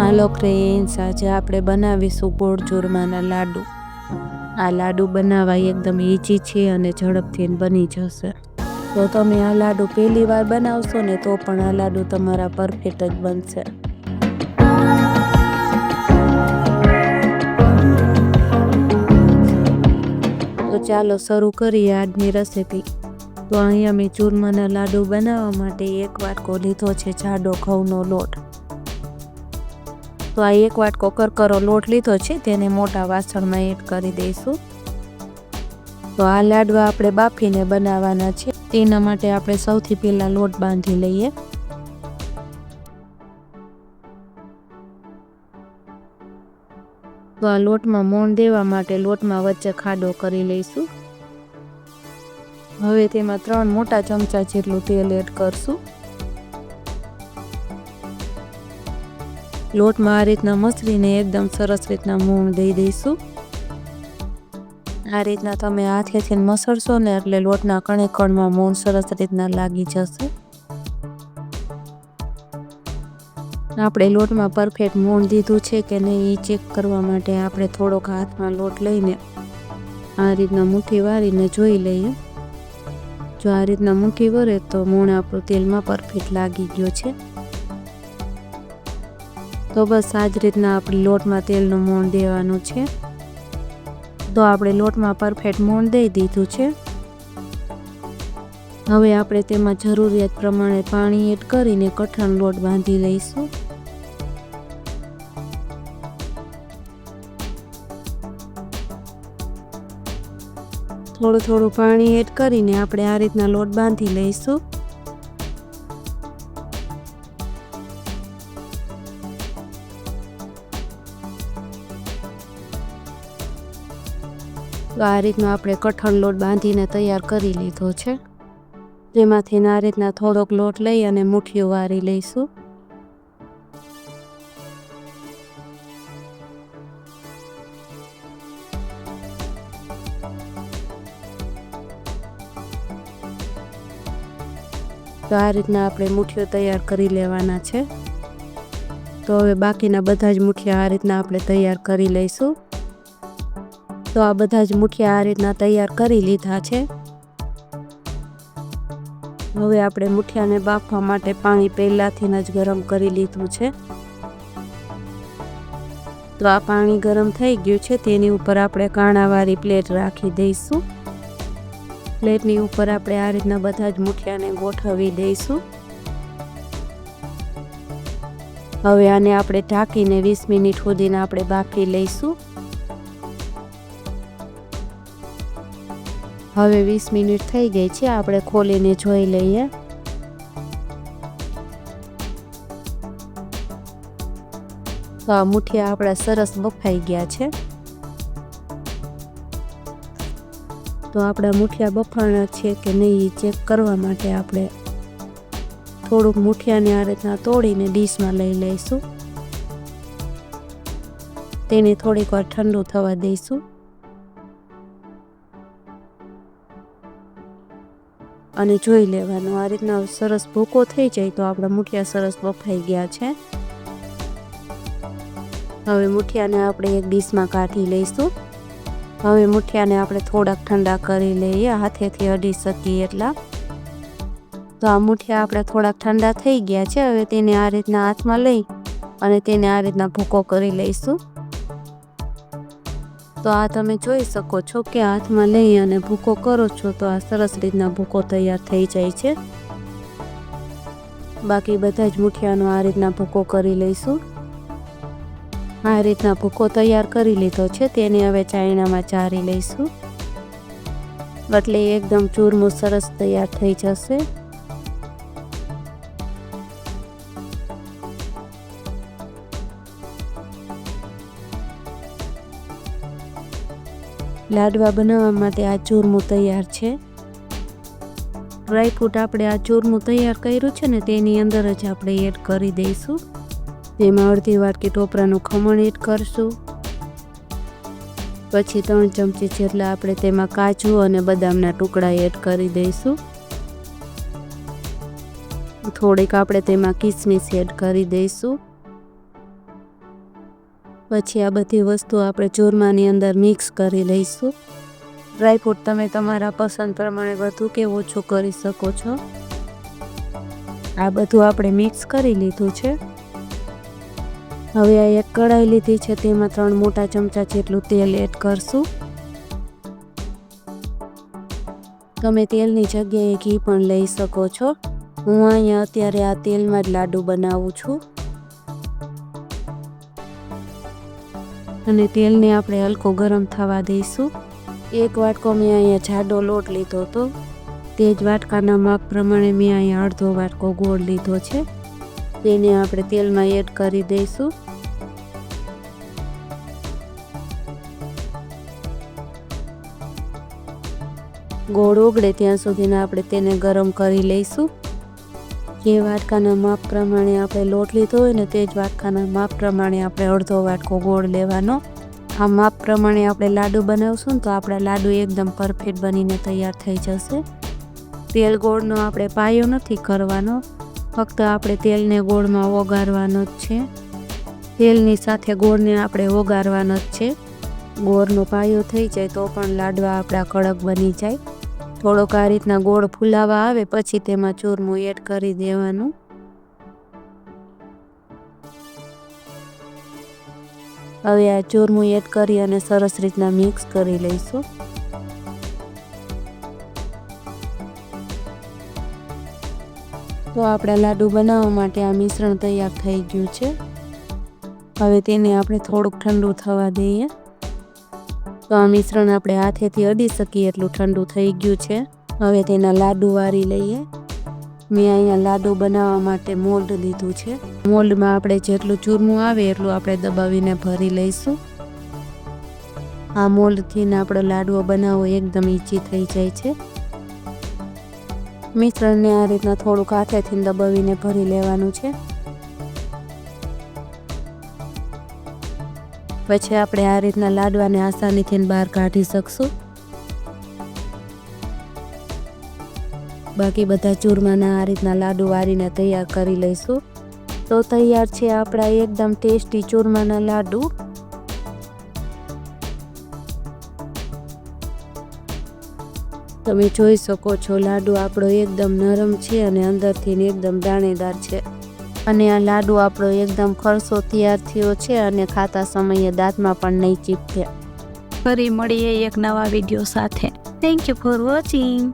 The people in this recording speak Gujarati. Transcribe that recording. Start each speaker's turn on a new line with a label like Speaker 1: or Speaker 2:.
Speaker 1: હાલો ફ્રેન્ડ્સ, આજે આપણે બનાવીશું ગોળ ચૂરમાના લાડુ। આ લાડુ બનાવવા એકદમ ઈઝી છે અને ઝડપથી બની જશે। તો તમે આ લાડુ પહેલી વાર બનાવશો ને તો પણ આ લાડુ તમારા પરફેક્ટ જ બનશે। તો ચાલો શરૂ કરીએ આજની રેસીપી। તો અહીંયા મેં ચૂરમાના લાડુ બનાવવા માટે એક વાટકો લીધો છે જાડો ઘઉંનો લોટ। તો આ એક વાટકો કરકરો લોટ લીધો છે, તેને મોટા વાસણમાં એડ કરી દઈશું। તો આ લાડવા આપણે બાફીને બનાવવાના છે, તેના માટે આપણે સૌથી પહેલાં લોટ બાંધી લઈએ। તો આ લોટમાં મોણ દેવા માટે લોટમાં વચ્ચે ખાડો કરી લઈશું। હવે તેમાં 3 મોટા ચમચા જેટલું તેલ એડ કરશું। લોટમાં આ રીતના મસળીને એકદમ સરસ રીતના મોણ દઈ દઈશું। આ રીતના તમે હાથેથી મસળશો ને એટલે લોટના કણે કણમાં મોણ સરસ રીતના લાગી જશે। આપણે લોટમાં પરફેક્ટ મોણ દીધું છે કે નહીં એ ચેક કરવા માટે આપણે થોડોક હાથમાં લોટ લઈને આ રીતના મુઠ્ઠી વાળીને જોઈ લઈએ। જો આ રીતના મુઠ્ઠી વળે તો મોણ આપણું તેલમાં પરફેક્ટ લાગી ગયો છે। તો બસ આ જ રીતના આપણે લોટમાં તેલનું મોણ દેવાનું છે। તો આપણે લોટમાં પરફેક્ટ મોણ દઈ દીધું છે। હવે આપણે તેમાં જરૂરિયાત પ્રમાણે પાણી એડ કરીને કઠણ લોટ બાંધી લઈશું। થોડું થોડું પાણી એડ કરીને આપણે આ રીતના લોટ બાંધી લઈશું। તો આ રીતનો આપણે કઠણ લોટ બાંધીને તૈયાર કરી લીધો છે। તેમાંથી આ રીતના થોડોક લોટ લઈ અને મુઠ્ઠીઓ વાળી લઈશું। તો આ રીતના આપણે મુઠ્ઠીઓ તૈયાર કરી લેવાના છે। તો હવે બાકીના બધા જ મુઠ્ઠિયા આ રીતના આપણે તૈયાર કરી લઈશું। તો આ બધા જ મુઠ્ઠિયા આ રીતના તૈયાર કરી લીધા છે। હવે આપણે મુઠ્ઠિયાને બાફવા માટે પાણી પહેલાંથી જ ગરમ કરી લીધું છે। તો આ પાણી ગરમ થઈ ગયું છે, તેની ઉપર આપણે કાણાવાળી પ્લેટ રાખી દઈશું। પ્લેટની ઉપર આપણે આ રીતના બધા જ મુઠ્ઠિયાને ગોઠવી દઈશું। હવે આને આપણે ઢાંકીને 20 મિનિટ સુધીને આપણે બાફી લઈશું। હવે 20 મિનિટ થઈ ગઈ છે, આપણે ખોલીને જોઈ લઈએ। તો આ મુઠ્ઠિયા આપણા સરસ બફાઈ ગયા છે। તો આપણા મુઠ્ઠિયા બફાણા છે કે નહીં ચેક કરવા માટે આપણે થોડુંક મુઠ્ઠિયાને આ રીતના તોડીને ડીશમાં લઈ લઈશું। તેને થોડીક વાર ઠંડુ થવા દઈશું અને જોઈ લેવાનું આ રીતના સરસ ભૂકો થઈ જાય તો આપણા મુઠ્ઠિયા સરસ બફાઈ ગયા છે। હવે મુઠ્ઠિયાને આપણે એક ડીશમાં કાઢી લઈશું। હવે મુઠ્ઠિયાને આપણે થોડાક ઠંડા કરી લઈએ, હાથેથી અડી શકીએ એટલા। તો આ મુઠ્ઠિયા આપણે થોડાક ઠંડા થઈ ગયા છે। હવે તેને આ રીતના હાથમાં લઈ અને તેને આ રીતના ભૂકો કરી લઈશું। તો આ તમે જોઈ શકો છો કે હાથમાં લઈ અને ભૂકો કરો છો તો આ સરસ રીતના ભૂકો તૈયાર થઈ જાય છે। બાકી બધા જ મુઠ્ઠિયાનો આ રીતના ભૂકો કરી લઈશું। આ રીતના ભૂકો તૈયાર કરી લીધો છે, તેને હવે ચાયણામાં ચારી લઈશું એટલે એકદમ ચૂરમું સરસ તૈયાર થઈ જશે। લાડવા બનાવવા માટે આ ચૂરમું તૈયાર છે। ડ્રાયફ્રૂટ આપણે આ ચૂરમું તૈયાર કર્યું છે ને તેની અંદર જ આપણે એડ કરી દઈશું। તેમાં અડધી વાટકી ટોપરાનું ખમણ એડ કરશું। પછી 3 ચમચી જેટલા આપણે તેમાં કાજુ અને બદામના ટુકડા એડ કરી દઈશું। થોડીક આપણે તેમાં કિસમિસ એડ કરી દઈશું। પછી આ બધી વસ્તુ આપણે ચૂરમાની અંદર મિક્સ કરી લઈશું. ડ્રાયફ્રૂટ તમે તમારા પસંદ પ્રમાણે વધુ કે ઓછું કરી શકો છો. આ બધું આપણે મિક્સ કરી લીધું છે. હવે આ એક કઢાઈ લીધી છે, તેમાં 3 મોટા ચમચા જેટલું તેલ એડ કરશું. તમે તેલની જગ્યાએ ઘી પણ લઈ શકો છો. હું અહીંયા અત્યારે આ તેલમાં જ લાડુ બનાવું છું. અને તેલને આપણે હલકો ગરમ થવા દઈશું. એક વાટકો મેં અહીંયા જાડો લોટ લીધો હતો. તે જ વાટકાના માપ પ્રમાણે મેં અહીંયા અડધો વાટકો ગોળ લીધો છે. તેને આપણે તેલમાં એડ કરી દઈશું. ગોળ ઓગળે ત્યાં સુધીને આપણે તેને ગરમ કરી લઈશું. જે વાટકાના માપ પ્રમાણે આપણે લોટ લીધો હોય ને તે જ વાટકાના માપ પ્રમાણે આપણે અડધો વાટકો ગોળ લેવાનો. આ માપ પ્રમાણે આપણે લાડુ બનાવશું ને તો આપણા લાડુ એકદમ પરફેક્ટ બનીને તૈયાર થઈ જશે. તેલ ગોળનો આપણે પાયો નથી કરવાનો, ફક્ત આપણે તેલને ગોળમાં ઓગાળવાનો જ છે. તેલની સાથે ગોળને આપણે ઓગાળવાનો જ છે. ગોળનો પાયો થઈ જાય તો પણ લાડવા આપણા કડક બની જાય. થોડોક આ રીતના ગોળ ફૂલાવા આવે પછી તેમાં ચૂરમું એડ કરી દેવાનું. હવે આ ચૂરમું એડ કરી અને સરસ રીતના મિક્સ કરી લઈશું. તો આપણા લાડુ બનાવવા માટે આ મિશ્રણ તૈયાર થઈ ગયું છે. હવે તેને આપણે થોડુંક ઠંડુ થવા દઈએ. તો આ મિશ્રણ આપણે હાથેથી અડી શકીએ એટલું ઠંડુ થઈ ગયું છે. હવે તેના લાડુ વારી લઈએ. મેં અહીંયા લાડુ બનાવવા માટે મોલ્ડ લીધું છે. મોલ્ડમાં આપણે જેટલું ચૂરમું આવે એટલું આપણે દબાવીને ભરી લઈશું. આ મોલ્ડથી આપણો લાડવો બનાવવો એકદમ ઈઝી થઈ જાય છે. મિશ્રણને આ રીતના થોડુંક હાથેથી દબાવીને ભરી લેવાનું છે. પછી આપણે આ રીતના લાડવાને આસાનીથી બહાર કાઢી શકશું. બાકી બધા ચૂરમાના આ રીતના લાડુ વારીને તૈયાર કરી લઈશું. તો તૈયાર છે આપણા એકદમ ટેસ્ટી ચૂરમાના લાડુ. તમે જોઈ શકો છો લાડુ આપણો એકદમ નરમ છે અને અંદરથી એકદમ દાણેદાર છે. અને આ લાડુ આપણો એકદમ ખરસો તૈયાર થયો છે અને ખાતા સમયે દાંતમાં પણ નહીં ચીપકે.
Speaker 2: ફરી મળીએ એક નવા વિડીયો સાથે. Thank you for watching.